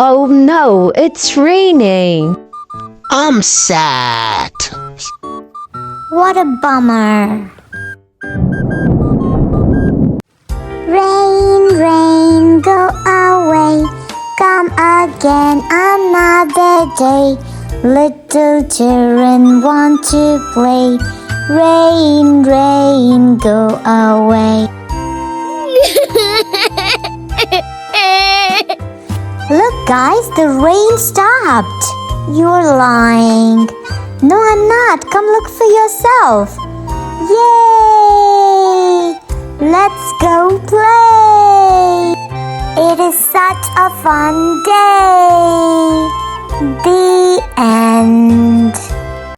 Oh no, it's raining. I'm sad. What a bummer. Rain, rain, go away. Come again another day. Little children want to play. Rain, rain, go away. Look guys, the rain stopped. You're lying. No, I'm not. Come look for yourself. Yay! Let's go play. It is such a fun day. The end.